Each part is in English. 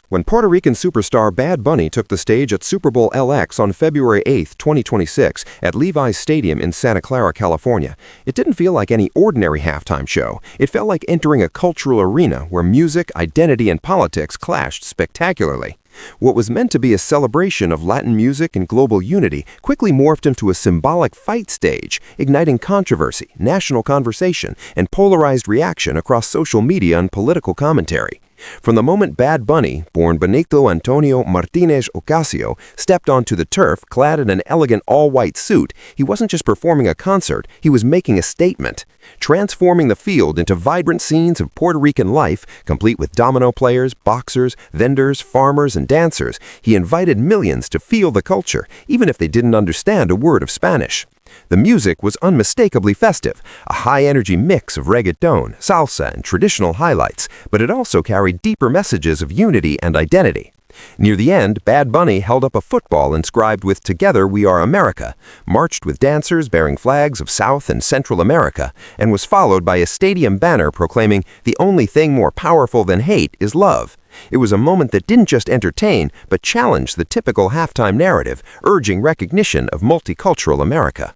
When Puerto Rican superstar Bad Bunny took the stage at Super Bowl LX on February 8, 2026, at Levi's Stadium in Santa Clara, California, it didn't feel like any ordinary halftime show. It felt like entering a cultural arena where music, identity, and politics clashed spectacularly. What was meant to be a celebration of Latin music and global unity quickly morphed into a symbolic fight stage, igniting controversy, national conversation, and polarized reaction across social media and political commentary. From the moment Bad Bunny, born Benito Antonio Martinez Ocasio, stepped onto the turf clad in an elegant all-white suit, he wasn't just performing a concert, he was making a statement, transforming the field into vibrant scenes of Puerto Rican life, complete with domino players, boxers, vendors, farmers, and dancers. He invited millions to feel the culture, even if they didn't understand a word of Spanish. The music was unmistakably festive, a high-energy mix of reggaeton, salsa, and traditional highlights, but it also carried deeper messages of unity and identity. Near the end, Bad Bunny held up a football inscribed with "Together We Are America," marched with dancers bearing flags of South and Central America, and was followed by a stadium banner proclaiming, "The only thing more powerful than hate is love." It was a moment that didn't just entertain, but challenged the typical halftime narrative, urging recognition of multicultural America.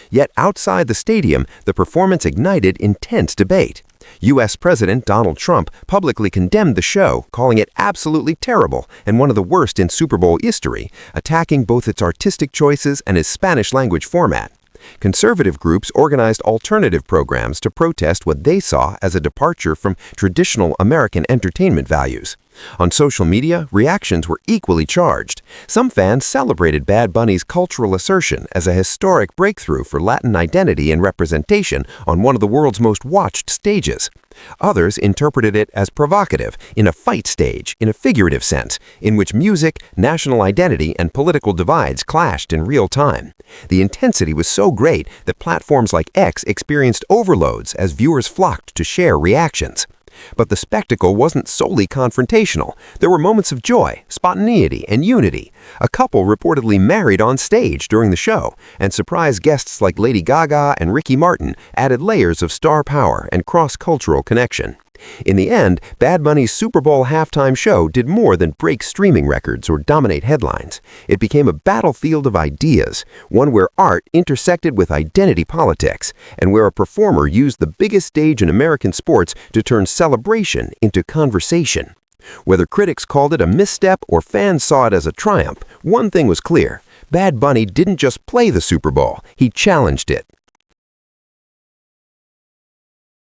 Yet outside the stadium, the performance ignited intense debate. U.S. President Donald Trump publicly condemned the show, calling it absolutely terrible and one of the worst in Super Bowl history, attacking both its artistic choices and its Spanish-language format. Conservative groups organized alternative programs to protest what they saw as a departure from traditional American entertainment values. On social media, reactions were equally charged. Some fans celebrated Bad Bunny's cultural assertion as a historic breakthrough for Latin identity and representation on one of the world's most watched stages. Others interpreted it as provocative, in a fight stage, in a figurative sense, in which music, national identity, and political divides clashed in real time. The intensity was so great that platforms like X experienced overloads as viewers flocked to share reactions. But the spectacle wasn't solely confrontational. There were moments of joy, spontaneity, and unity. A couple reportedly married on stage during the show, and surprise guests like Lady Gaga and Ricky Martin added layers of star power and cross-cultural connection. In the end, Bad Bunny's Super Bowl halftime show did more than break streaming records or dominate headlines. It became a battlefield of ideas, one where art intersected with identity politics, and where a performer used the biggest stage in American sports to turn celebration into conversation. Whether critics called it a misstep or fans saw it as a triumph, one thing was clear: Bad Bunny didn't just play the Super Bowl, he challenged it.